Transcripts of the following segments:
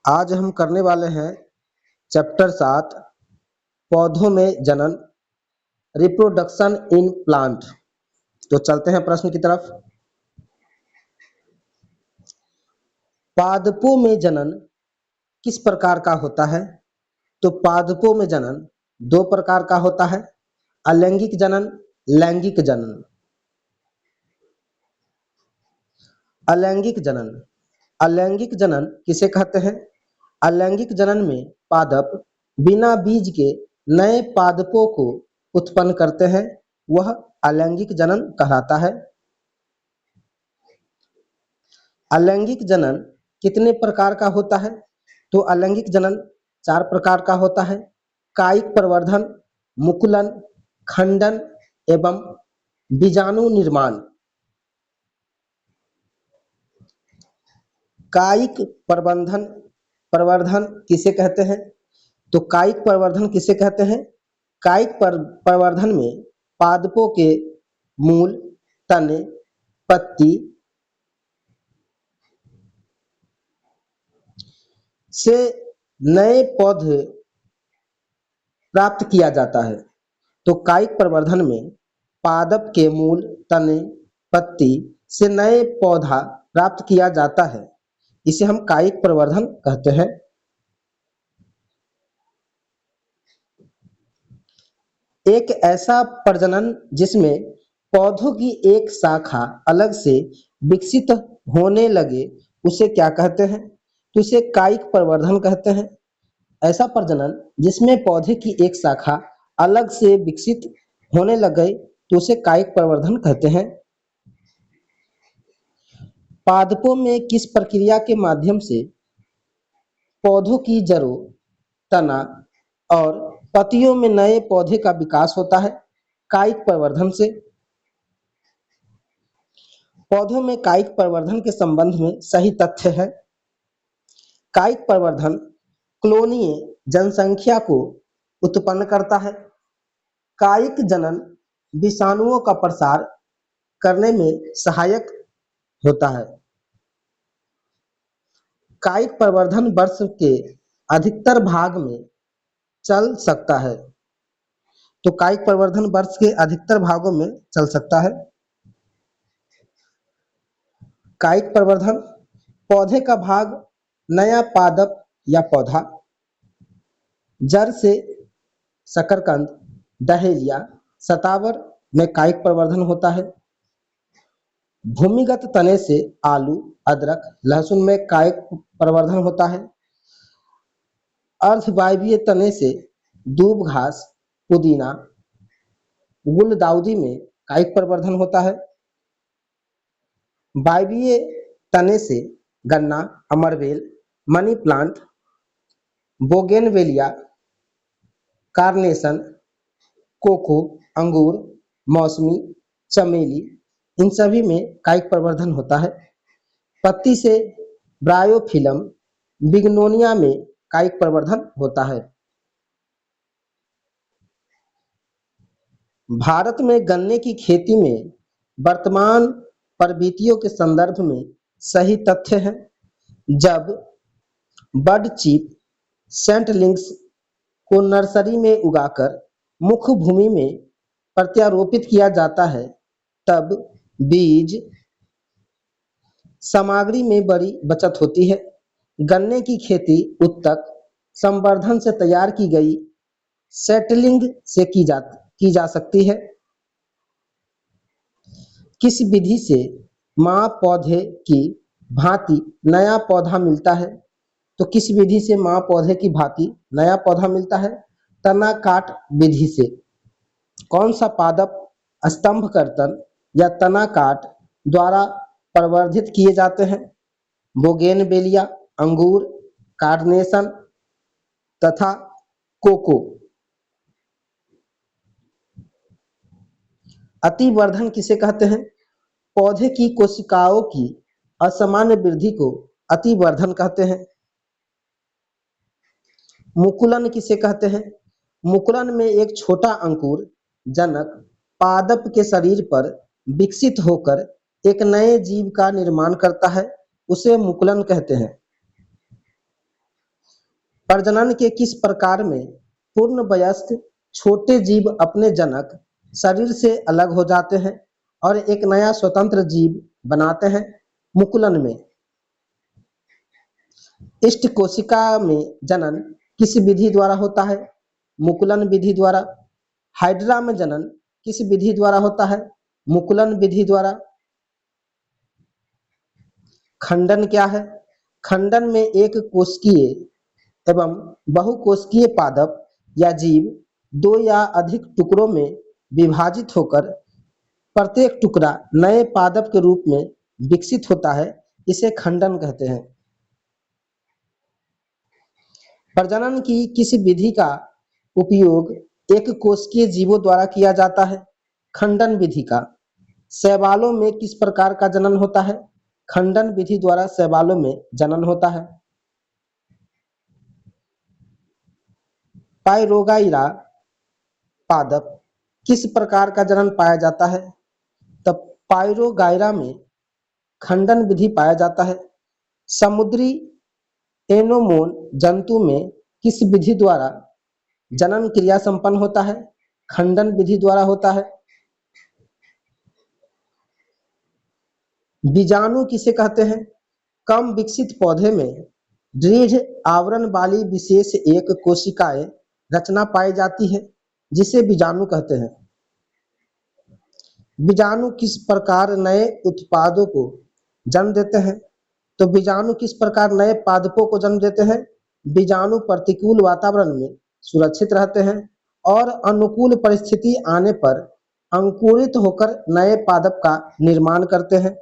आज हम करने वाले हैं चैप्टर 7 पौधों में जनन रिप्रोडक्शन इन प्लांट। तो चलते हैं प्रश्न की तरफ। पादपों में जनन किस प्रकार का होता है? तो पादपों में जनन दो प्रकार का होता है, अलैंगिक जनन, लैंगिक जनन। अलैंगिक जनन, अलैंगिक जनन किसे कहते हैं? अलैंगिक जनन में पादप बिना बीज के नए पादपों को उत्पन्न करते हैं, वह अलैंगिक जनन कहलाता है। अलैंगिक जनन कितने प्रकार का होता है? तो अलैंगिक जनन 4 प्रकार का होता है, कायिक प्रवर्धन, मुकुलन, खंडन एवं बीजाणु निर्माण। कायिक प्रवर्धन किसे कहते हैं? तो कायिक प्रवर्धन किसे कहते हैं? कायिक प्रवर्धन में पादपों के मूल, तने, पत्ती से नए पौधे प्राप्त किया जाता है। तो कायिक प्रवर्धन में पादप के मूल, तने, पत्ती से नए पौधा प्राप्त किया जाता है, इसे हम कायिक प्रवर्धन कहते हैं। एक ऐसा प्रजनन जिसमें पौधों की एक शाखा अलग से विकसित होने लगे, उसे क्या कहते हैं? तो इसे कायिक प्रवर्धन कहते हैं। ऐसा प्रजनन जिसमें पौधे की एक शाखा अलग से विकसित होने लगे तो उसे कायिक प्रवर्धन कहते हैं। पादपों में किस प्रक्रिया के माध्यम से पौधों की जड़ों, तना और पत्तियों में नए पौधे का विकास होता है? कायिक प्रवर्धन से। पौधों में कायिक प्रवर्धन के संबंध में सही तथ्य है। कायिक प्रवर्धन क्लोनीय जनसंख्या को उत्पन्न करता है। कायिक जनन विषाणुओं का प्रसार करने में सहायक होता है। कायिक प्रवर्धन वर्ष के अधिकतर भाग में चल सकता है। तो कायिक प्रवर्धन वर्ष के अधिकतर भागों में चल सकता है। कायिक प्रवर्धन पौधे का भाग, नया पादप या पौधा, जड़ से शकरकंद, डहेलिया, शतावर में कायिक प्रवर्धन होता है। भूमिगत तने से आलू, अदरक, लहसुन में कायिक प्रवर्धन होता है। अर्धवायवीय तने से दूब घास, पुदीना, गुलदाउदी में कायिक प्रवर्धन होता है। वायवीय तने से गन्ना, अमरवेल, money plant, bougainvillea, carnation, cocoa, अंगूर, मौसमी, चमेली, इन सभी में कायिक प्रवर्धन होता है। पत्ती से ब्रायोफिलम, बिग्नोनिया में कायिक प्रवर्धन होता है। भारत में गन्ने की खेती में वर्तमान प्रवृत्तियों के संदर्भ में सही तथ्य है। जब बड चीप सेंटलिंग्स को नर्सरी में उगाकर मुख्य भूमि में प्रत्यारोपित किया जाता है, तब बीज सामग्री में बड़ी बचत होती है। गन्ने की खेती उत्तक संवर्धन से तैयार की गई सेटलिंग से की जा सकती है। किस विधि से मां पौधे की भांति नया पौधा मिलता है? तो किस विधि से मां पौधे की भांति नया पौधा मिलता है? तना काट विधि से। कौन सा पादप स्तंभ कर्तन या तना काट द्वारा प्रवर्धित किए जाते हैं? बोगेनवेलिया, अंगूर, कार्नेशन तथा कोको। अतिवर्धन किसे कहते हैं? पौधे की कोशिकाओं की असामान्य वृद्धि को अतिवर्धन कहते हैं। मुकुलन किसे कहते हैं? मुकुलन में एक छोटा अंकुर जनक पादप के शरीर पर विकसित होकर एक नए जीव का निर्माण करता है, उसे मुकुलन कहते हैं। प्रजनन के किस प्रकार में पूर्ण वयस्क छोटे जीव अपने जनक शरीर से अलग हो जाते हैं और एक नया स्वतंत्र जीव बनाते हैं? मुकुलन में। इष्ट कोशिका में जनन किस विधि द्वारा होता है? मुकुलन विधि द्वारा। हाइड्रा में जनन किस विधि द्वारा होता है? मुकुलन विधि द्वारा। खंडन क्या है? खंडन में एक कोशिकीय एवं बहुकोशिकीय पादप या जीव दो या अधिक टुकड़ों में विभाजित होकर प्रत्येक टुकड़ा नए पादप के रूप में विकसित होता है, इसे खंडन कहते हैं। प्रजनन की किस विधि का उपयोग एक कोशिकीय जीवों द्वारा किया जाता है? खंडन विधि का। शैवालों में किस प्रकार का जनन होता है? खंडन विधि द्वारा शैवालों में जनन होता है। पायरोगाइरा पादप किस प्रकार का जनन पाया जाता है? तब पायरोगाइरा में खंडन विधि पाया जाता है। समुद्री एनोमोन जंतु में किस विधि द्वारा जनन क्रिया संपन्न होता है? खंडन विधि द्वारा होता है। बीजाणु किसे कहते हैं? कम विकसित पौधे में दृढ़ आवरण वाली विशेष एक कोशिकाएं रचना पाई जाती है, जिसे बीजाणु कहते हैं। बीजाणु किस प्रकार नए उत्पादों को जन्म देते हैं? तो बीजाणु किस प्रकार नए पादपों को जन्म देते हैं? बीजाणु प्रतिकूल वातावरण में सुरक्षित रहते हैं और अनुकूल परिस्थिति आने पर अंकुरित होकर नए पादप का निर्माण करते हैं।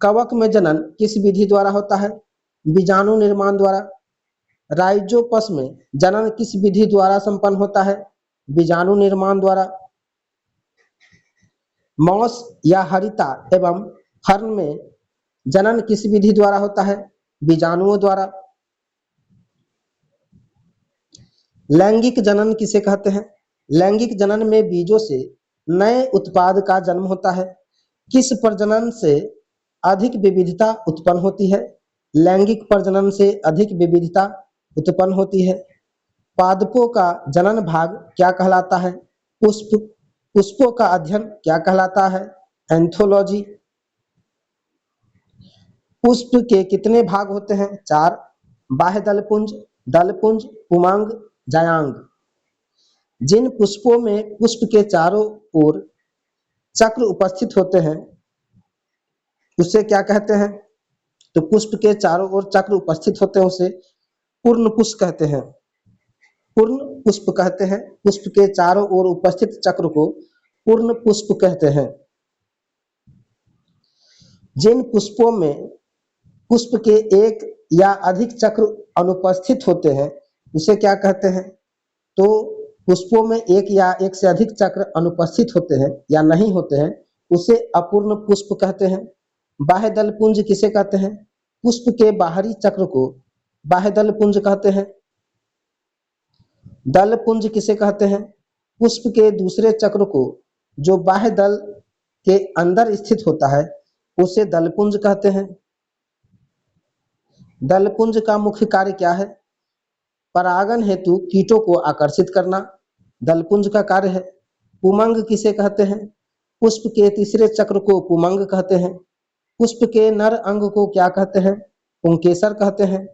कवक में जनन किस विधि द्वारा होता है? बीजाणु निर्माण द्वारा। राइजोपस में जनन किस विधि द्वारा संपन्न होता है? बीजाणु निर्माण द्वारा। मॉस या हरिता एवं फर्न में जनन किस विधि द्वारा होता है? बीजाणुओं द्वारा। लैंगिक जनन किसे कहते हैं? लैंगिक जनन में बीजों से नए उत्पाद का जन्म होता है। किस प्रजनन से अधिक विविधता उत्पन्न होती है? लैंगिक प्रजनन से अधिक विविधता उत्पन्न होती है। पादपों का जनन भाग क्या कहलाता है? पुष्प। पुष्पों का अध्ययन क्या कहलाता है? एंथोलॉजी। पुष्प के कितने भाग होते हैं? 4। बाह्य दलपुंज, दलपुंज, पुमांग, जायांग। जिन पुष्पों में पुष्प के चारों ओर चक्र उपस्थित होते हैं उसे क्या कहते हैं? तो पुष्प के चारों ओर चक्र उपस्थित होते हैं उसे पूर्ण पुष्प कहते हैं। पूर्ण पुष्प कहते हैं। पुष्प के चारों ओर उपस्थित चक्र को पूर्ण पुष्प कहते हैं। जिन पुष्पों में पुष्प के एक या अधिक चक्र अनुपस्थित होते हैं उसे क्या कहते हैं? तो पुष्पों में एक या एक से अधिक चक्र अनुपस्थित होते हैं या नहीं होते हैं उसे अपूर्ण पुष्प कहते हैं। बाह्य दलपुंज किसे कहते हैं? पुष्प के बाहरी चक्र को बाह्य दलपुंज कहते हैं। दलपुंज किसे कहते हैं? पुष्प के दूसरे चक्र को जो बाह्य दल के अंदर स्थित होता है उसे दलपुंज कहते हैं। दलपुंज का मुख्य कार्य क्या है? परागन हेतु कीटों को आकर्षित करना दलपुंज का कार्य है। पुमंग किसे कहते हैं? पुष्प के तीसरे चक्र को पुमंग कहते हैं। पुष्प के नर अंग को क्या कहते हैं? पुंकेसर कहते हैं।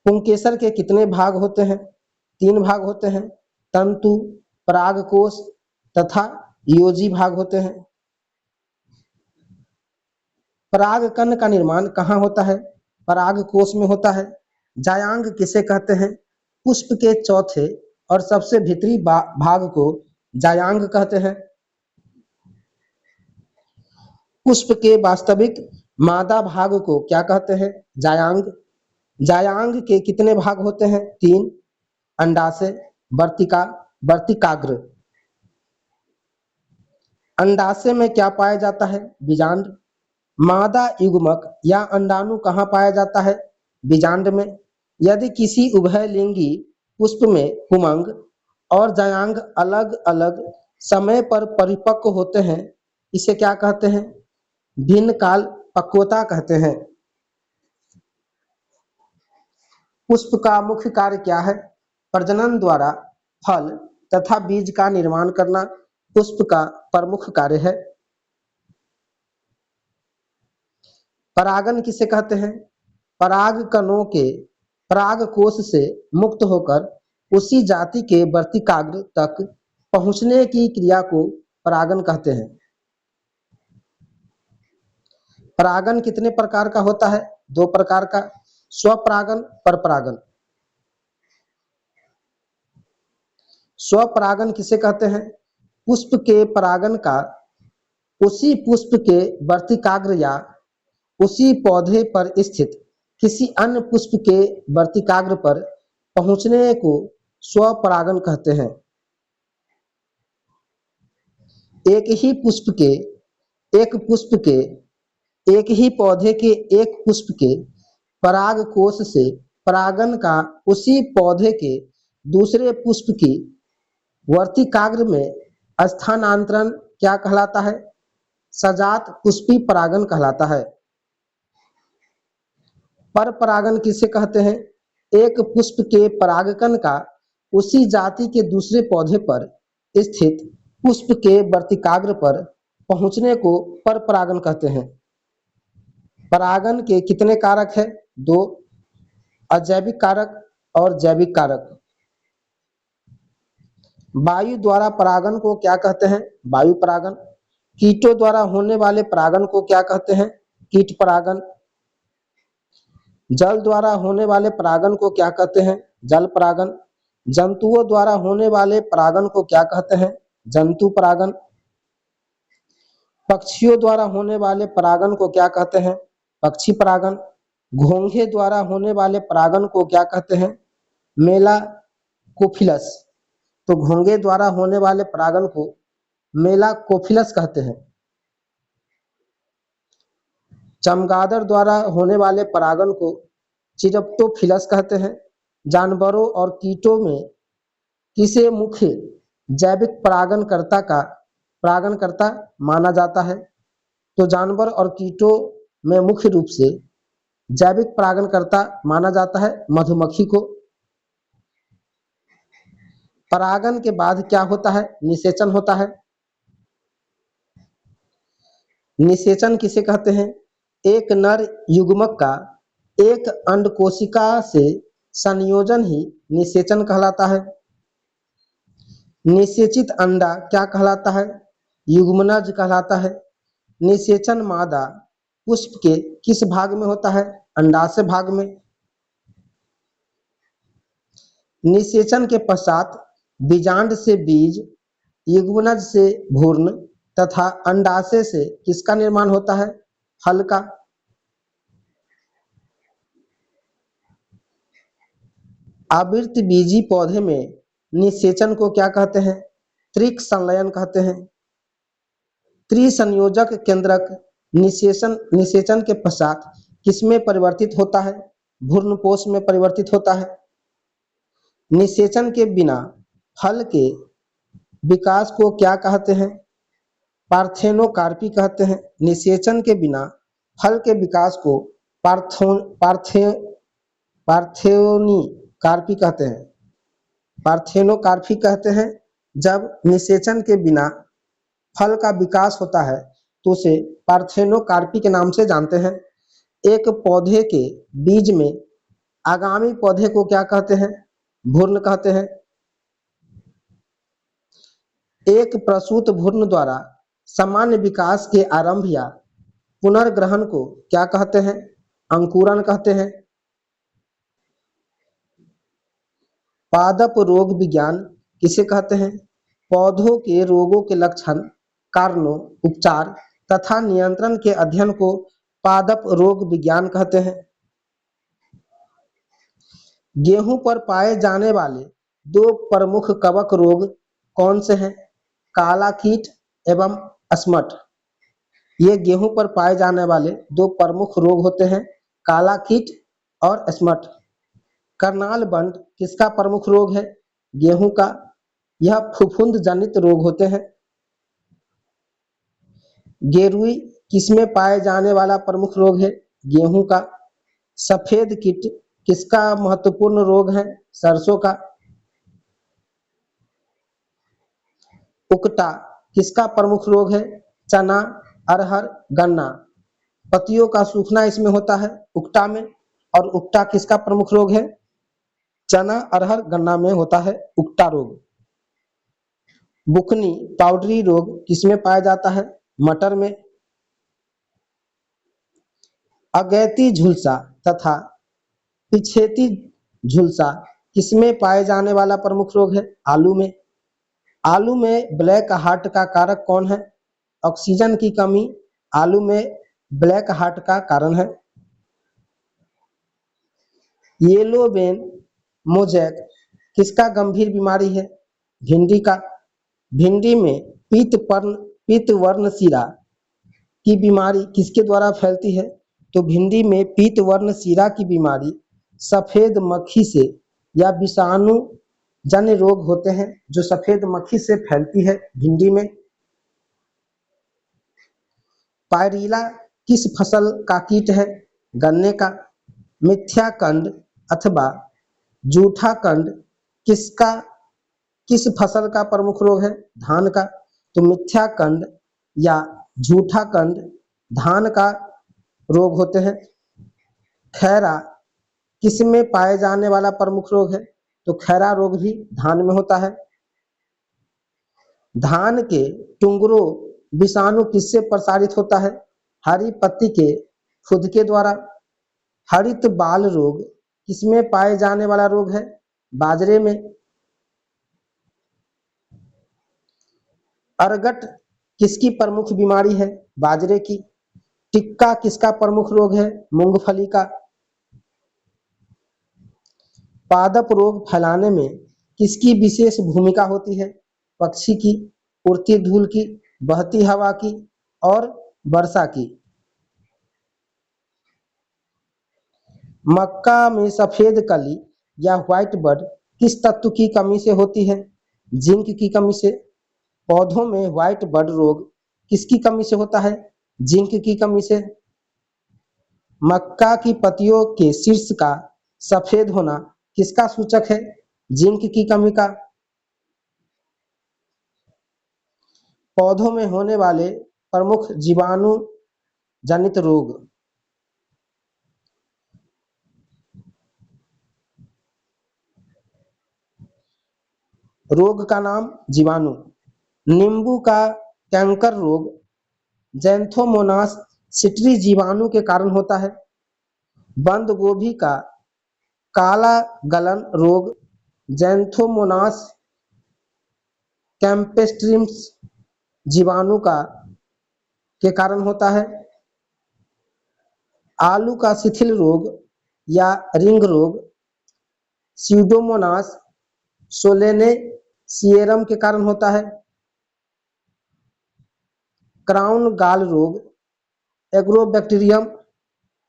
पुंकेसर के कितने भाग होते हैं? 3 भाग होते हैं। तंतु, परागकोश तथा योजी भाग होते हैं। परागकण का निर्माण कहाँ होता है? परागकोश में होता है। जायांग किसे कहते हैं? पुष्प के चौथे और सबसे भीतरी भाग को जायांग कहते हैं। पुष्प के वास्तविक मादा भाग को क्या कहते हैं? जायांग। जायांग के कितने भाग होते हैं? 3। अंडाशय, वर्तिका, वर्तिकाग्र। अंडाशय में क्या पाया जाता है? बीजांड। मादा युग्मक या अंडाणु कहाँ पाया जाता है? बीजांड में। यदि किसी उभयलिंगी पुष्प में पुमंग और जायांग अलग अलग समय पर परिपक्व होते हैं इसे क्या कहते हैं? भिन्न काल पक्वता कहते हैं। पुष्प का मुख्य कार्य क्या है? प्रजनन द्वारा फल तथा बीज का निर्माण करना पुष्प का प्रमुख कार्य है। परागन किसे कहते हैं? पराग कणों के पराग कोश से मुक्त होकर उसी जाति के वर्तिकाग्र तक पहुंचने की क्रिया को परागन कहते हैं। परागन कितने प्रकार का होता है? 2 प्रकार का, स्वपरागन, परपरागन। स्वपरागन किसे कहते हैं? पुष्प के परागन का उसी पुष्प के वर्तिकाग्र या उसी पौधे पर स्थित किसी अन्य पुष्प के वर्तिकाग्र पर पहुंचने को स्वपरागन कहते हैं। एक ही पौधे के एक पुष्प के पराग कोश से परागन का उसी पौधे के दूसरे पुष्प की वर्तिकाग्र में स्थानांतरण क्या कहलाता है? सजात पुष्पी परागन कहलाता है। पर परागन किसे कहते हैं? एक पुष्प के परागकण का उसी जाति के दूसरे पौधे पर स्थित पुष्प के वर्तिकाग्र पर पहुंचने को पर परागन कहते हैं। परागन के कितने कारक है? 2, अजैविक कारक और जैविक कारक। वायु द्वारा परागन को क्या कहते हैं? वायु परागन। कीटों द्वारा होने वाले परागन को क्या कहते हैं? कीट परागन। जल द्वारा होने वाले परागन को क्या कहते हैं? जल परागन। जंतुओं द्वारा होने वाले परागन को क्या कहते हैं? जंतु परागन। पक्षियों द्वारा होने वाले परागन को क्या कहते हैं? पक्षी परागन। घोंघे द्वारा होने वाले परागन को क्या कहते हैं? मेलाकोफिलस। तो घोंघे द्वारा होने वाले परागन को मेलाकोफिलस कहते हैं। चमगादड़ द्वारा होने वाले परागन को चिरप्टोफिलस कहते हैं। जानवरों और कीटों में किसे मुख्य जैविक परागणकर्ता माना जाता है? तो जानवर और कीटों में मुख्य रूप से जैविक परागणकर्ता माना जाता है मधुमक्खी को। परागन के बाद क्या होता है? निषेचन होता है। निषेचन किसे कहते हैं? एक नर युग्मक का एक अंडकोशिका से संयोजन ही निषेचन कहलाता है। निषेचित अंडा क्या कहलाता है? युग्मनज कहलाता है। निषेचन मादा पुष्प के किस भाग में होता है? अंडाशय भाग में। निषेचन के पश्चात बीजांड से बीज, युग्मनज से भ्रूण तथा अंडाशय से किसका निर्माण होता है? फल का। आवृतबीजी पौधे में निषेचन को क्या कहते हैं? त्रिक संलयन कहते हैं। त्रिसंयोजक केंद्रक निषेचन के पश्चात किसमें परिवर्तित होता है? भ्रूणपोष में परिवर्तित होता है। निषेचन के बिना फल के विकास को क्या कहते हैं? पार्थेनोकार्पी कहते हैं। निषेचन के बिना फल के विकास को पार्थेनोकार्पी कहते हैं। पार्थेनोकार्पी कहते हैं। जब निषेचन के बिना फल का विकास होता है तो उसे पार्थेनोकार्पी के नाम से जानते हैं। एक पौधे के बीज में आगामी पौधे को क्या कहते हैं? भ्रूण कहते हैं। एक प्रसूत भ्रूण द्वारा सामान्य विकास के आरंभ या पुनर्ग्रहण को क्या कहते हैं? अंकुरण कहते हैं। पादप रोग विज्ञान किसे कहते हैं? पौधों के रोगों के लक्षण, कारणों, उपचार तथा नियंत्रण के अध्ययन को पादप रोग विज्ञान कहते हैं। गेहूं पर पाए जाने वाले 2 प्रमुख कवक रोग कौन से हैं? काला कीट एवं स्मट। ये गेहूं पर पाए जाने वाले 2 प्रमुख रोग होते हैं, काला कीट और स्मट। करनाल बंट किसका प्रमुख रोग है? गेहूं का। यह फफूंद जनित रोग होते हैं। गेरुई किसमें पाए जाने वाला प्रमुख रोग है? गेहूं का। सफेद कीट किसका महत्वपूर्ण रोग है? सरसों का। उकटा किसका प्रमुख रोग है? चना, अरहर, गन्ना। पत्तियों का सूखना इसमें होता है उकटा में, और उकटा किसका प्रमुख रोग है? चना, अरहर, गन्ना में होता है उकटा रोग। बुकनी पाउडरी रोग किसमें पाया जाता है? मटर में। अगैती झुलसा तथा पिछेती झुलसा किसमें पाए जाने वाला प्रमुख रोग है? आलू में। आलू में ब्लैक हार्ट का कारक कौन है? ऑक्सीजन की कमी आलू में ब्लैक हार्ट का कारण है। येलो वेन मोजैक किसका गंभीर बीमारी है? भिंडी का। भिंडी में पीत वर्ण सीरा की बीमारी किसके द्वारा फैलती है? तो भिंडी में पीत वर्ण सीरा की बीमारी सफेद मक्खी से या विषाणु जन्य रोग होते हैं जो सफेद मक्खी से फैलती है भिंडी में। पायरिला किस फसल का कीट है? गन्ने का। मिथ्याकंड अथवा जूठा कंड किस फसल का प्रमुख रोग है? धान का। तो मिथ्याकंड या झूठा कंड धान का रोग होते हैं। खैरा किसमें पाए जाने वाला प्रमुख रोग है? तो खैरा रोग भी धान में होता है। धान के टुंगरों विषाणु किससे प्रसारित होता है? हरी पत्ती के खुद द्वारा। हरित बाल रोग किसमें पाए जाने वाला रोग है? बाजरे में। अरगट किसकी प्रमुख बीमारी है? बाजरे की। टिक्का किसका प्रमुख रोग है? मूंगफली का। पादप रोग फैलाने में किसकी विशेष भूमिका होती है? पक्षी की, उड़ती धूल की, बहती हवा की और वर्षा की। मक्का में सफेद कली या व्हाइट बड किस तत्व की कमी से होती है? जिंक की कमी से। पौधों में व्हाइट बड रोग किसकी कमी से होता है? जिंक की कमी से। मक्का की पत्तियों के शीर्ष का सफेद होना किसका सूचक है? जिंक की कमी का। पौधों में होने वाले प्रमुख जीवाणु जनित रोग। रोग का नाम जीवाणु। नींबू का कैंकर रोग जैंथोमोनास सिट्री जीवाणु के कारण होता है। बंद गोभी का काला गलन रोग जैंथोमोनास कैम्पेस्ट्रिम्स जीवाणु का के कारण होता है। आलू का शिथिल रोग या रिंग रोग स्यूडोमोनास सोलेनेसिएरम के कारण होता है। क्राउन गाल रोग एग्रोबैक्टीरियम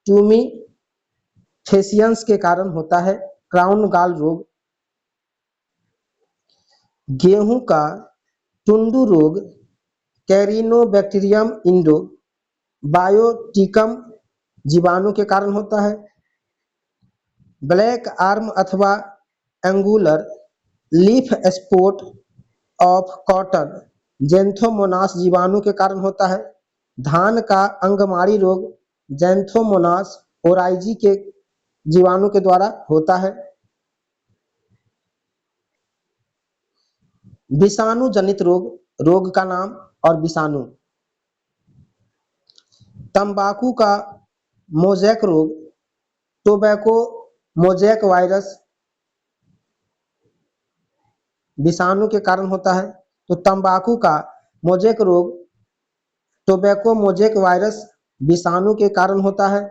ट्यूमीफेसियंस के कारण होता है। क्राउन गाल रोग। गेहूं का टुंडू रोग कैरिनोबैक्टीरियम इंडो बायोटिकम जीवाणु के कारण होता है। ब्लैक आर्म अथवा angular leaf spot of cotton Xanthomonas जीवाणु के कारण होता है। धान का अंगमारी रोग जैंथोमोनास ओराइजी के जीवाणु के द्वारा होता है। विषाणु जनित रोग का नाम और विषाणु। तंबाकू का मोजैक रोग टोबैको मोजैक वायरस विषाणु के कारण होता है। तो तंबाकू का मोजैक रोग टोबैको मोजैक वायरस विषाणु के कारण होता है।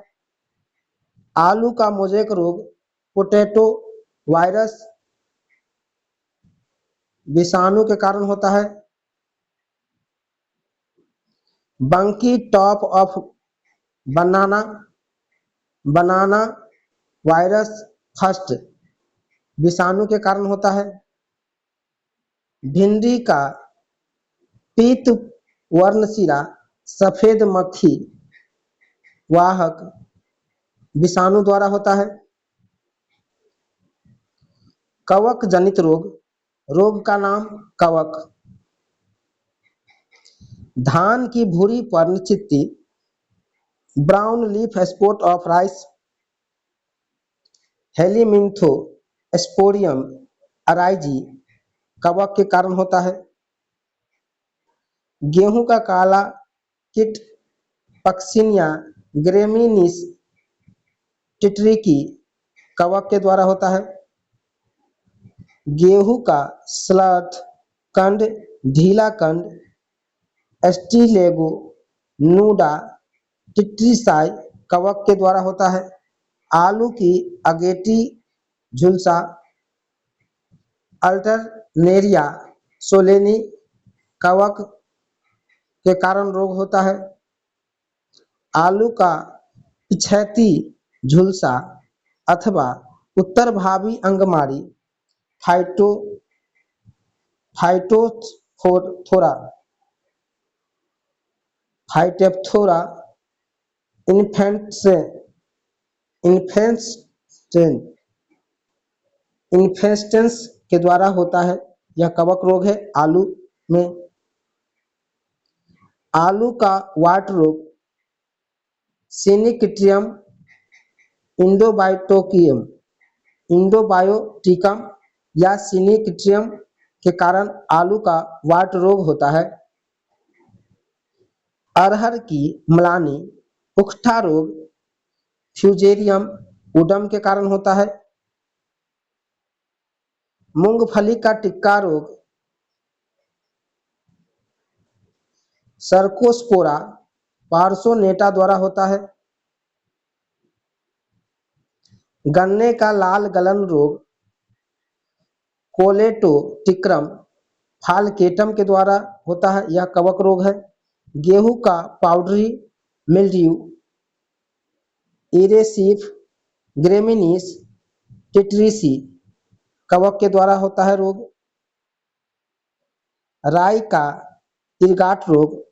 आलू का मोजैक रोग पोटैटो वायरस विषाणु के कारण होता है। बंकी top of banana virus first विषाणु के कारण होता है। भिंडी का पीत वर्णशिरा सफेद मक्खी वाहक विषाणु द्वारा होता है। कवक जनित रोग, रोग का नाम कवक। धान की भूरी पर निश्चित brown leaf spot of rice, Helminthosporium oryzae कवक के कारण होता है। गेहूं का काला कीट पक्सिनिया ग्रेमिनीस टिट्रिकी कवक के द्वारा होता है। गेहूं का स्लथ कंड ढीला कंड स्टीलेगो नूडा टिट्रिसाई कवक के द्वारा होता है। आलू की अगेटी झुलसा अल्टरनेरिया सोलेनी कवक के कारण रोग होता है। आलू का पिछैती झुलसा अथवा उत्तर भावी अंगमारी फाइटोथोरा फाइटेप्थोरा इन्फेस्टेंस के द्वारा होता है। यह कवक रोग है आलू में। आलू का वाट रोग सिनिक्ट्रियम इंडोबायोटिकम या सिनिक्ट्रियम के कारण आलू का वाट रोग होता है। अरहर की मलानी उकठा रोग फ्यूजेरियम उडम के कारण होता है। मूंगफली का टिक्का रोग सर्कोस्पोरा पार्सोनेटा द्वारा होता है। गन्ने का लाल गलन रोग कोलेटोटिक्रम फालकेटम के द्वारा होता है। यह कवक रोग है। गेहूं का पाउडरी मिल्ड्यू इरेसिफ ग्रेमिनीस टिट्रिसी कवक के द्वारा होता है रोग। राई का इरगाट रोग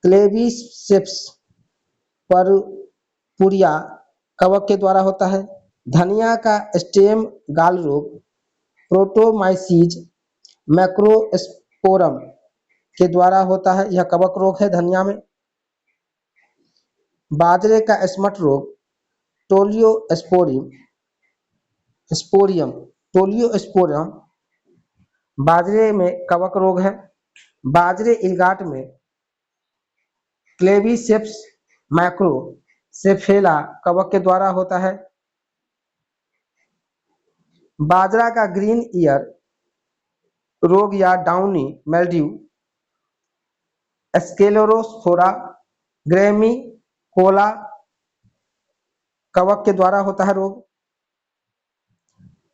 क्लेविसेप्स परपुरिया कवक के द्वारा होता है। धनिया का स्टेम गाल रोग प्रोटोमाइसीज मैक्रोस्पोरम के द्वारा होता है। यह कवक रोग है धनिया में। बाजरे का स्मट रोग टोलियोस्पोरियम बाजरे में कवक रोग है। बाजरे इरगाट में क्लेविसेप्स मैक्रोसेफेला कवक के द्वारा होता है। बाजरा का ग्रीन ईयर रोग या डाउनी मेल्ड्यू स्क्लेरोस्पोरा ग्रेमिकोला कवक के द्वारा होता है रोग।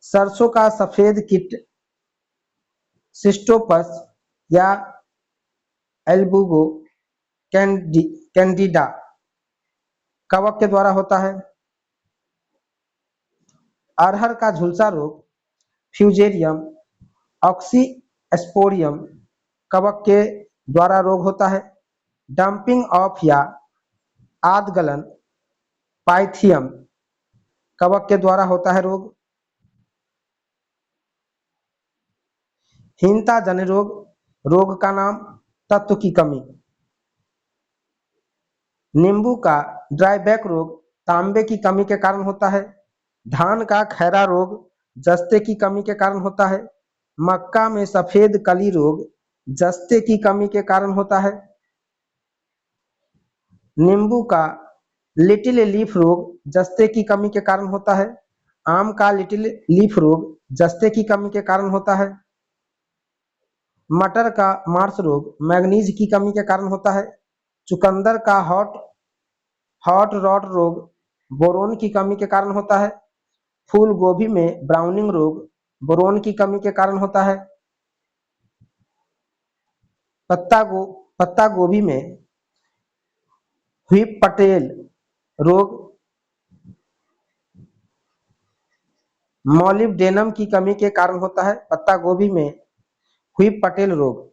सरसों का सफेद कीट सिस्टोपस या एल्बुगो कैंडिडा कवक के द्वारा होता है। अरहर का झुलसा रोग फ्यूजेरियम ऑक्सीस्पोरियम कवक के द्वारा रोग होता है। डंपिंग ऑफ या आदगलन पाइथियम कवक के द्वारा होता है रोग। हीनता जन्य रोग, रोग का नाम तत्व की कमी। नींबू का ड्राईबैक रोग तांबे की कमी के कारण होता है। धान का खैरा रोग जस्ते की कमी के कारण होता है। मक्का में सफेद कली रोग जस्ते की कमी के कारण होता है। नींबू का लिटिल लीफ रोग जस्ते की कमी के कारण होता है। आम का लिटिल लीफ रोग जस्ते की कमी के कारण होता है। मटर का मार्स रोग मैग्नीज की कमी के कारण होता है। चुकंदर का हॉट रॉट रोग बोरोन की कमी के कारण होता है। फूल गोभी में ब्राउनिंग रोग बोरोन की कमी के कारण होता है। पत्ता गोभी में व्हीप पटेल रोग मॉलिब्डेनम की कमी के कारण होता है। पत्ता गोभी में व्हीप पटेल रोग